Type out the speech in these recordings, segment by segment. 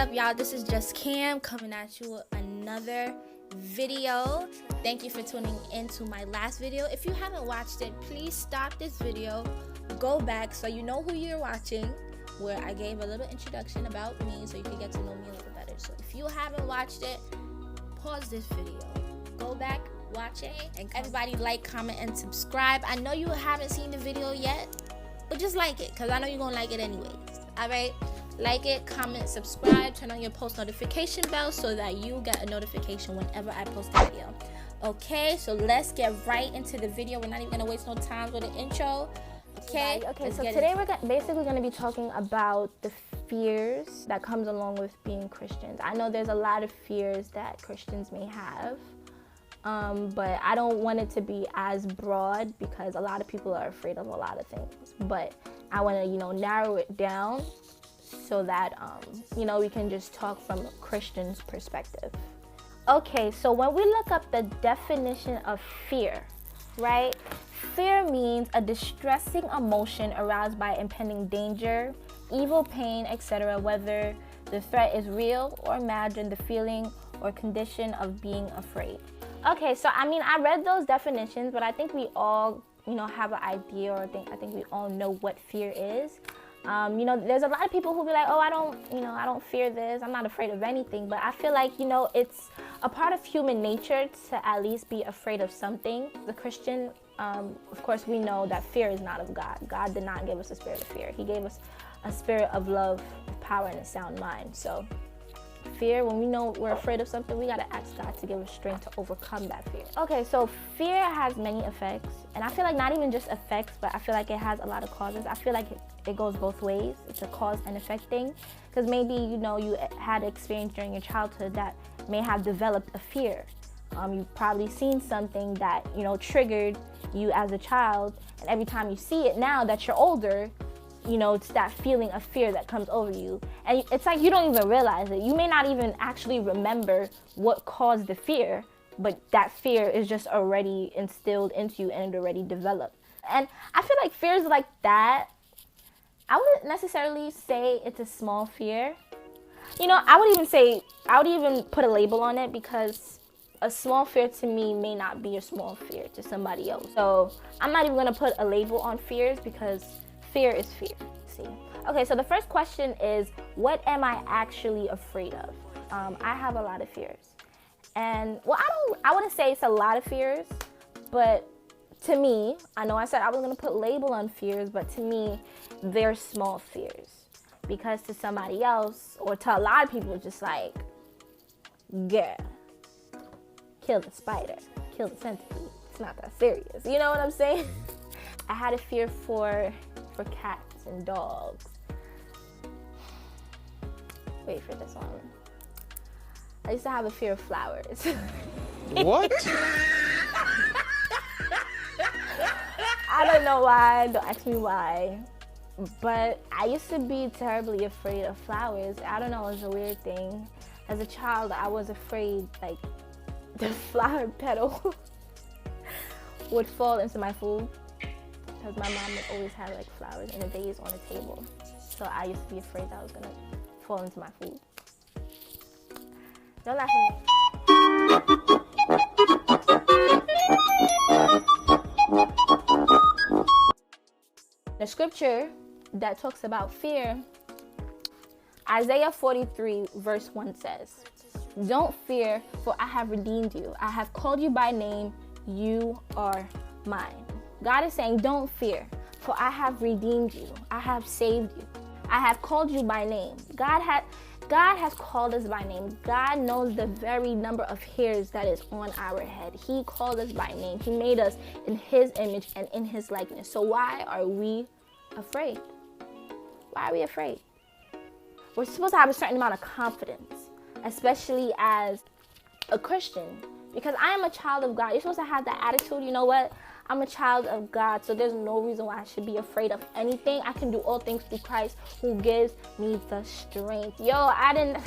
up, y'all? This is Just Cam coming at you with another video. Thank you for tuning into my last video. If you haven't watched it, please stop this video, go back so you know who you're watching, where I gave a little introduction about me so you can get to know me a little better. So if you haven't watched it, pause this video, go back, watch it, and everybody like, comment, and subscribe. I know you haven't seen the video yet, but just like it, because I know you're gonna like it anyways. All right, like it, comment, subscribe, turn on your post notification bell so that you get a notification whenever I post a video. Okay, so let's get right into the video. We're not even gonna waste no time with the intro. Okay, so today we're basically going to be talking about the fears that comes along with being Christians. I know there's a lot of fears that Christians may have, but I don't want it to be as broad because a lot of people are afraid of a lot of things. But I want to, narrow it down so that, we can just talk from a Christian's perspective. Okay, so when we look up the definition of fear, right? Fear means a distressing emotion aroused by impending danger, evil, pain, etc., whether the threat is real or imagined, the feeling or condition of being afraid. Okay, so I read those definitions, but I think we all, have an idea, or I think we all know what fear is. There's a lot of people who be like, oh, I don't fear this, I'm not afraid of anything, but I feel like, it's a part of human nature to at least be afraid of something. The Christian, of course, we know that fear is not of God. God did not give us a spirit of fear. He gave us a spirit of love, power, and a sound mind. So fear, when we know we're afraid of something, we gotta ask God to give us strength to overcome that fear. Okay, so fear has many effects, and I feel like not even just effects, but I feel like it has a lot of causes. I feel like it goes both ways. It's a cause and effect thing, because maybe you had an experience during your childhood that may have developed a fear. You've probably seen something that triggered you as a child, and every time you see it now that you're older, it's that feeling of fear that comes over you, and it's like you don't even realize it. You may not even actually remember what caused the fear, but that fear is just already instilled into you and it already developed. And I feel like fears like that, I wouldn't necessarily say it's a small fear. I would even put a label on it, because a small fear to me may not be a small fear to somebody else. So I'm not even gonna put a label on fears, because fear is fear. See? Okay, so the first question is, what am I actually afraid of? I have a lot of fears. And I wouldn't say it's a lot of fears, but to me, I know I said I was gonna put label on fears, but to me, they're small fears. Because to somebody else, or to a lot of people, it's just like, girl, kill the spider, kill the centipede. It's not that serious. You know what I'm saying? I had a fear for cats and dogs. Wait for this one. I used to have a fear of flowers. What? I don't know why, don't ask me why. But I used to be terribly afraid of flowers. I don't know, it was a weird thing. As a child, I was afraid, like, the flower petal would fall into my food, because my mom would always have like flowers in a vase on the table. So I used to be afraid that was gonna fall into my food. Don't laugh at me. The scripture that talks about fear, Isaiah 43 verse 1 says, "Don't fear, for I have redeemed you. I have called you by name. You are mine." God is saying, don't fear, for I have redeemed you. I have saved you. I have called you by name. God has called us by name. God knows the very number of hairs that is on our head. He called us by name. He made us in his image and in his likeness. So why are we afraid? Why are we afraid? We're supposed to have a certain amount of confidence, especially as a Christian, because I am a child of God. You're supposed to have that attitude, you know what? I'm a child of God, so there's no reason why I should be afraid of anything. I can do all things through Christ who gives me the strength. Yo, I did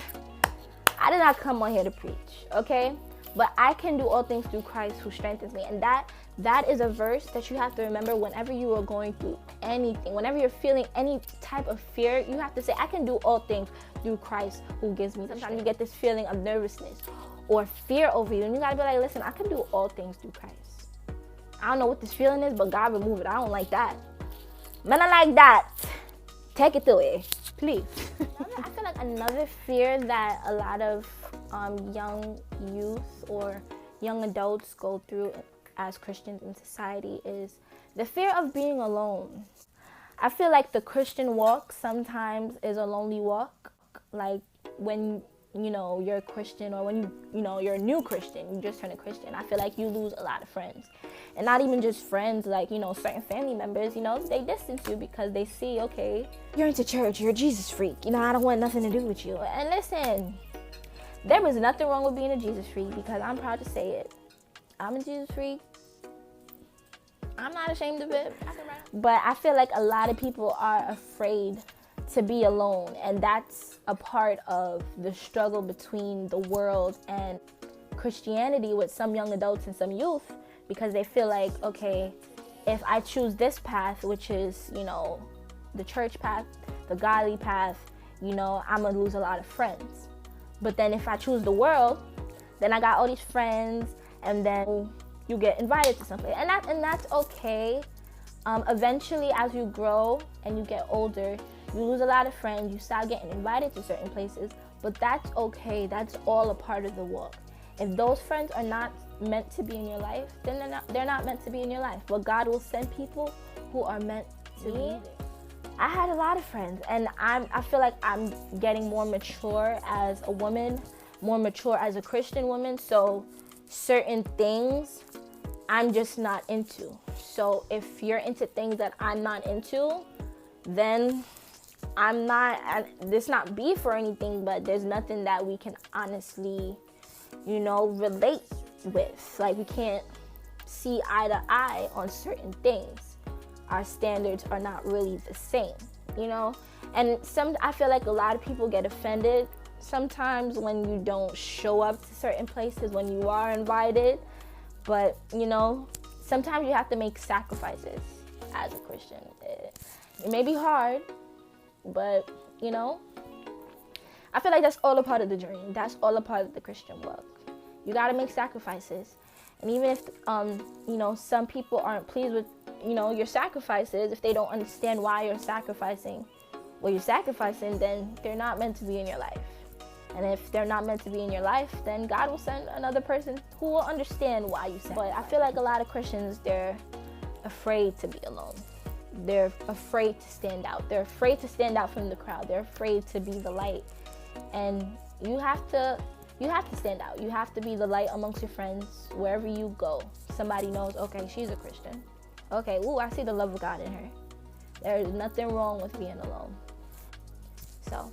not come on here to preach, okay? But I can do all things through Christ who strengthens me. And that is a verse that you have to remember whenever you are going through anything. Whenever you're feeling any type of fear, you have to say, I can do all things through Christ who gives me. Sometimes you get this feeling of nervousness or fear over you, and you gotta be like, listen, I can do all things through Christ. I don't know what this feeling is, but God remove it. I don't like that. Man, I like that. Take it away, please. I feel like another fear that a lot of young youth or young adults go through as Christians in society is the fear of being alone. I feel like the Christian walk sometimes is a lonely walk. Like when you're a Christian, or when you're a new Christian, you just turn a Christian, I feel like you lose a lot of friends. And not even just friends, like, certain family members, they distance you because they see, okay, you're into church, you're a Jesus freak, I don't want nothing to do with you. And listen, there was nothing wrong with being a Jesus freak, because I'm proud to say it. I'm a Jesus freak. I'm not ashamed of it. But I feel like a lot of people are afraid to be alone, and that's a part of the struggle between the world and Christianity with some young adults and some youth, because they feel like, okay, if I choose this path, which is, the church path, the godly path, I'm gonna lose a lot of friends. But then if I choose the world, then I got all these friends, and then you get invited to something, and that's okay. Eventually, as you grow and you get older, you lose a lot of friends, you start getting invited to certain places, but that's okay. That's all a part of the walk. If those friends are not meant to be in your life, then they're not meant to be in your life. But God will send people who are meant to be. I had a lot of friends, and I feel like I'm getting more mature as a woman, more mature as a Christian woman, so certain things I'm just not into. So if you're into things that I'm not into, then I'm not, this not beef or anything, but there's nothing that we can honestly, relate with. Like, we can't see eye to eye on certain things. Our standards are not really the same, And I feel like a lot of people get offended sometimes when you don't show up to certain places when you are invited. But, sometimes you have to make sacrifices as a Christian. It may be hard, but, I feel like that's all a part of the journey. That's all a part of the Christian walk. You got to make sacrifices. And even if, some people aren't pleased with, your sacrifices, if they don't understand why you're sacrificing what you're sacrificing, then they're not meant to be in your life. And if they're not meant to be in your life, then God will send another person who will understand why you sacrifice. But I feel like a lot of Christians, they're afraid to be alone. They're afraid to stand out. They're afraid to stand out from the crowd. They're afraid to be the light. And you have to stand out. You have to be the light amongst your friends. Wherever you go, somebody knows, okay, she's a Christian. Okay, ooh, I see the love of God in her. There's nothing wrong with being alone. So,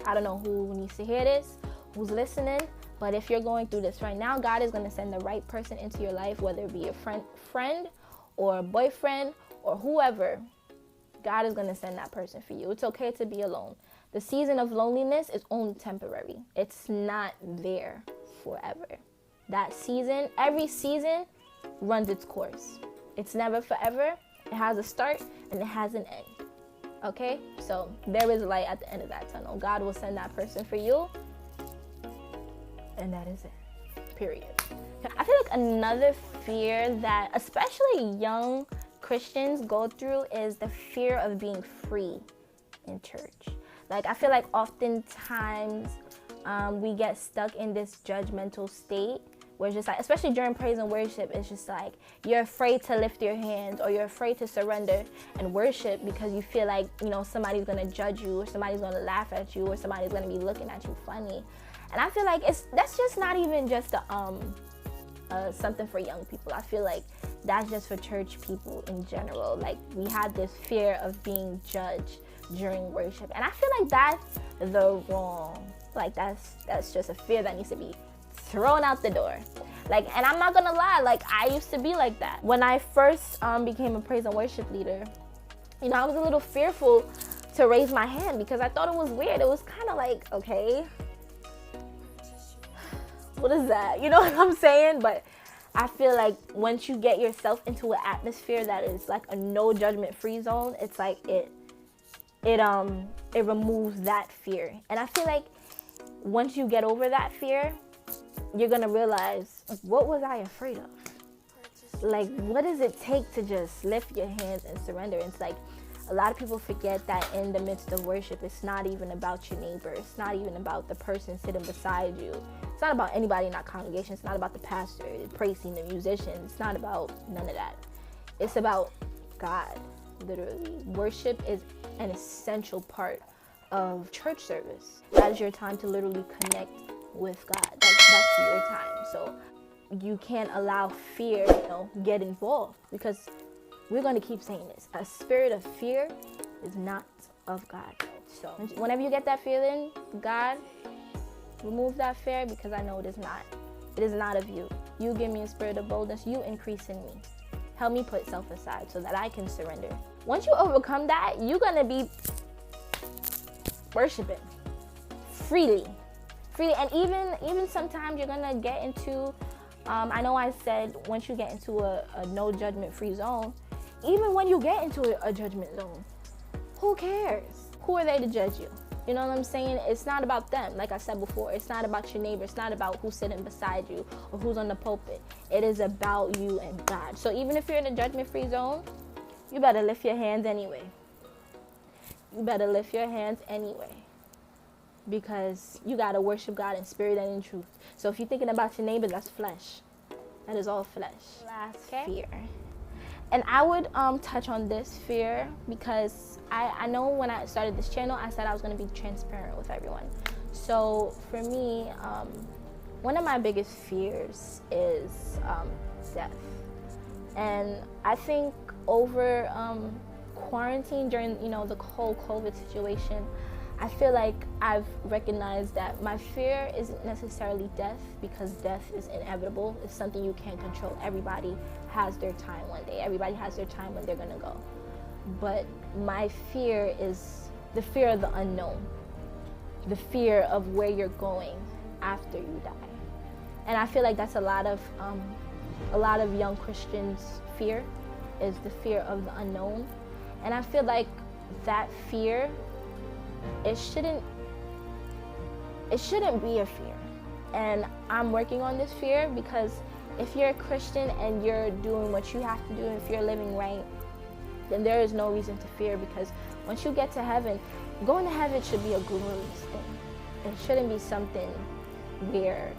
I don't know who needs to hear this, who's listening, but if you're going through this right now, God is going to send the right person into your life, whether it be a friend or a boyfriend or whoever. God is going to send that person for you. It's okay to be alone. The season of loneliness is only temporary. It's not there forever. That season, every season runs its course. It's never forever. It has a start and it has an end. Okay? So there is light at the end of that tunnel. God will send that person for you. And that is it. Period. I feel like another fear that especially young Christians go through is the fear of being free in church. Like, I feel like oftentimes we get stuck in this judgmental state where it's just like, especially during praise and worship, it's just like you're afraid to lift your hands or you're afraid to surrender and worship because you feel like, somebody's going to judge you or somebody's going to laugh at you or somebody's going to be looking at you funny. And I feel like that's just not even just something for young people. I feel like that's just for church people in general. Like, we have this fear of being judged during worship. And I feel like that's the wrong, like that's just a fear that needs to be thrown out the door. Like, and I'm not gonna lie, like, I used to be like that. When I first became a praise and worship leader, I was a little fearful to raise my hand because I thought it was weird. It was kind of like, okay, what is that? You know what I'm saying? But I feel like once you get yourself into an atmosphere that is like a no judgment free zone, it's like it removes that fear. And I feel like once you get over that fear, you're gonna realize, what was I afraid of? Like, what does it take to just lift your hands and surrender? It's like a lot of people forget that in the midst of worship, it's not even about your neighbor. It's not even about the person sitting beside you. It's not about anybody in that congregation. It's not about the pastor, the praise team, the musician. It's not about none of that. It's about God, literally. Worship is an essential part of church service. That is your time to literally connect with God. That's your time. So you can't allow fear, get involved, because we're going to keep saying this. A spirit of fear is not of God. So whenever you get that feeling, God, remove that fear, because I know it is not. It is not of you. You give me a spirit of boldness. You increase in me. Help me put self aside so that I can surrender. Once you overcome that, you're going to be worshiping freely. And even sometimes you're going to get into, I know I said once you get into a no judgment free zone, even when you get into a judgment zone, who cares? Who are they to judge you? You know what I'm saying? It's not about them. Like I said before, it's not about your neighbor. It's not about who's sitting beside you or who's on the pulpit. It is about you and God. So even if you're in a judgment-free zone, you better lift your hands anyway. You better lift your hands anyway, because you got to worship God in spirit and in truth. So if you're thinking about your neighbor, that's flesh. That is all flesh. Last fear. And I would touch on this fear because I know when I started this channel, I said I was going to be transparent with everyone. So for me, one of my biggest fears is death. And I think over quarantine during, the whole COVID situation, I feel like I've recognized that my fear isn't necessarily death, because death is inevitable. It's something you can't control. Everybody has their time one day. Everybody has their time when they're gonna go. But my fear is the fear of the unknown, the fear of where you're going after you die. And I feel like that's a lot of young Christians' fear, is the fear of the unknown. And I feel like that fear, it shouldn't be a fear. And I'm working on this fear, because if you're a Christian and you're doing what you have to do, if you're living right, then there is no reason to fear, because once you get to heaven, going to heaven should be a glorious thing. It shouldn't be something where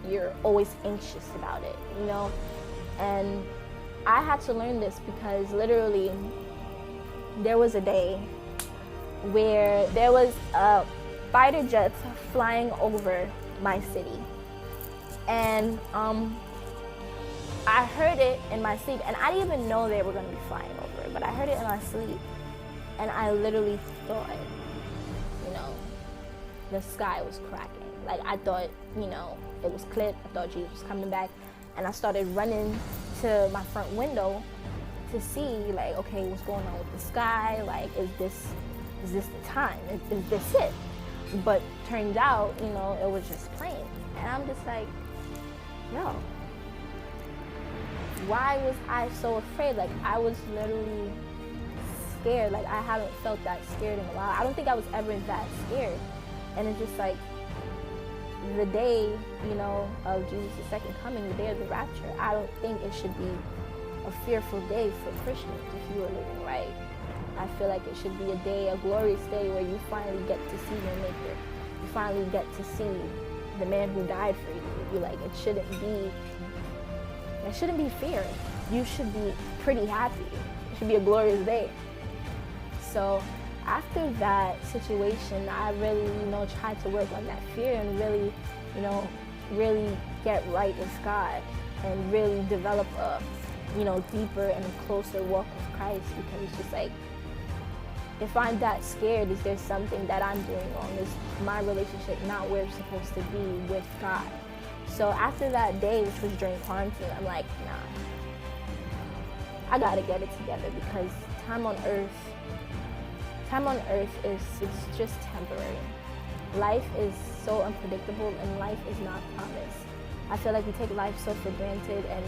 you're always anxious about it, And I had to learn this, because literally there was a day where there was fighter jets flying over my city. And I heard it in my sleep, and I didn't even know they were going to be flying over, but I heard it in my sleep, and I literally thought, the sky was cracking. Like, I thought, it was clipped. I thought Jesus was coming back, and I started running to my front window to see, like, okay, what's going on with the sky? Like, is this the time? Is this it? But turns out, it was just plain. And I'm just like, yo, why was I so afraid? Like, I was literally scared. Like, I haven't felt that scared in a while. I don't think I was ever that scared. And it's just like, the day, of Jesus' second coming, the day of the rapture, I don't think it should be a fearful day for Christians if you are living right. I feel like it should be a day, a glorious day, where you finally get to see your Maker. You finally get to see the man who died for you. It shouldn't be fear. You should be pretty happy. It should be a glorious day. So after that situation, I really, tried to work on that fear and really, really get right with God and really develop a, deeper and closer walk with Christ, because it's just like, if I'm that scared, is there something that I'm doing wrong? Is my relationship not where it's supposed to be with God? So after that day, which was during quarantine, I'm like, nah, I gotta get it together, because time on earth is just temporary. Life is so unpredictable, and life is not promised. I feel like we take life so for granted, and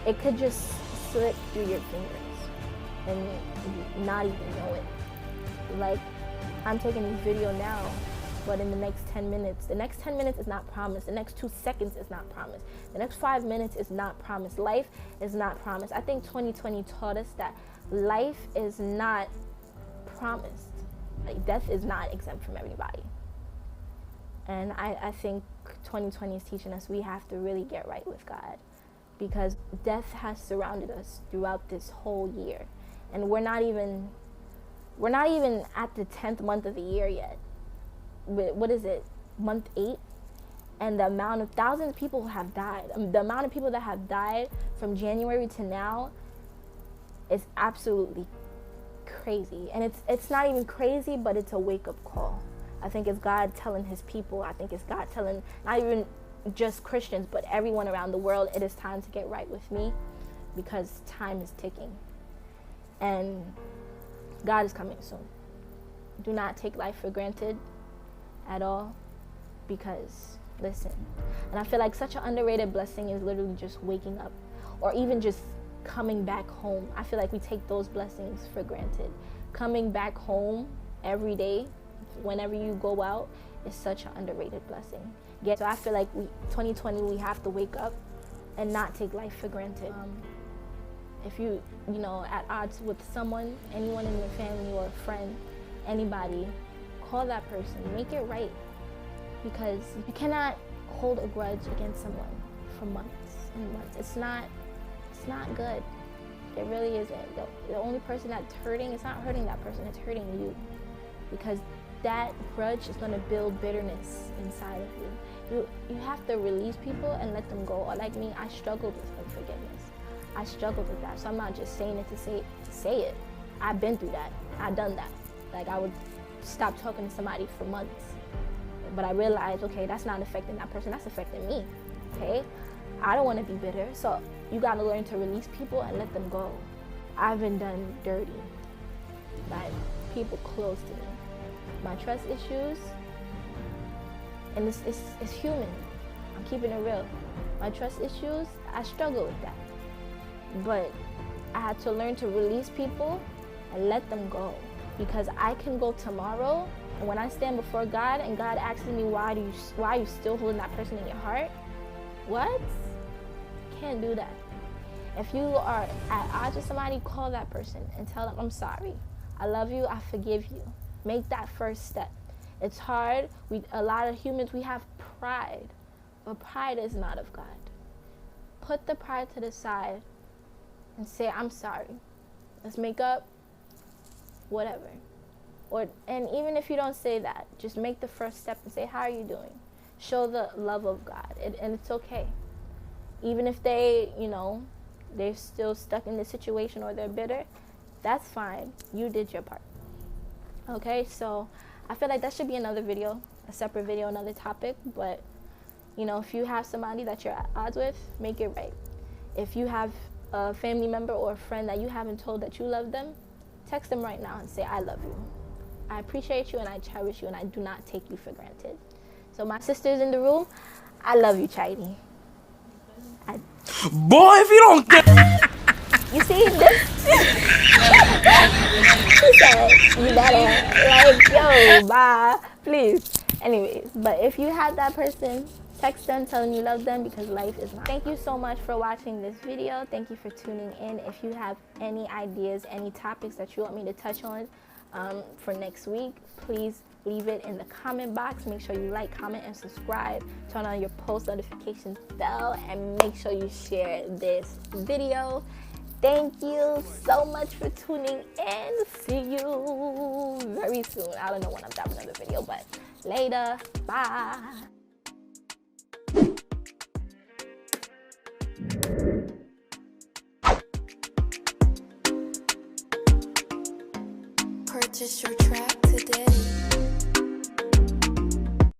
it could just slip through your fingers. and not even know it. Like, I'm taking this video now, but in the next 10 minutes, the next 10 minutes is not promised. The next 2 seconds is not promised. The next 5 minutes is not promised. Life is not promised. I think 2020 taught us that life is not promised. Like, death is not exempt from everybody. And I think 2020 is teaching us we have to really get right with God, because death has surrounded us throughout this whole year. And we're not even at the 10th month of the year yet. What is it, month 8? And the amount of thousands of people who have died, the amount of people that have died from January to now is absolutely crazy. And it's not even crazy, but it's a wake-up call. I think it's God telling his people, I think it's God telling not even just Christians, but everyone around the world, it is time to get right with me, because time is ticking. And God is coming soon. Do not take life for granted at all, because, listen, and I feel like such an underrated blessing is literally just waking up, or even just coming back home. I feel like we take those blessings for granted. Coming back home every day, whenever you go out, is such an underrated blessing. So I feel like 2020, we have to wake up and not take life for granted. If you at odds with someone, anyone in your family or a friend, anybody, call that person, make it right, because you cannot hold a grudge against someone for months and months. It's not good. It really isn't. The only person that's hurting, it's not hurting that person, it's hurting you, because that grudge is going to build bitterness inside of you. You have to release people and let them go. Or like me, I struggled with unforgiveness. I struggled with that. So I'm not just saying it to say it. I've been through that. I've done that. Like, I would stop talking to somebody for months, but I realized, okay, that's not affecting that person, that's affecting me. Okay, I don't want to be bitter. So you got to learn to release people and let them go. I've been done dirty by people close to me. My trust issues, and it's human. I'm keeping it real. My trust issues, I struggle with that. But I had to learn to release people and let them go, because I can go tomorrow, and when I stand before God and God asks me, why are you still holding that person in your heart? What? Can't do that. If you are at odds with somebody, call that person and tell them, I'm sorry. I love you. I forgive you. Make that first step. It's hard. A lot of humans, we have pride, but pride is not of God. Put the pride to the side and say, I'm sorry. Let's make up, whatever. And even if you don't say that, just make the first step and say, how are you doing? Show the love of God, and it's okay. Even if they're still stuck in this situation or they're bitter, that's fine. You did your part. Okay, so I feel like that should be another video, a separate video, another topic. But, if you have somebody that you're at odds with, make it right. If you have a family member or a friend that you haven't told that you love them, text them right now and say, I love you. I appreciate you and I cherish you and I do not take you for granted. So my sisters in the room, I love you, Chidi. Boy, if you don't get... You see this? She said, you better, yo, bye, please. Anyways, but if you have that person, text them, tell them you love them, because life is not. Thank you so much for watching this video. Thank you for tuning in. If you have any ideas, any topics that you want me to touch on for next week, please leave it in the comment box. Make sure you like, comment, and subscribe. Turn on your post notifications bell, and make sure you share this video. Thank you so much for tuning in. See you very soon. I don't know when I'm dropping another video, but later. Bye. Purchase your track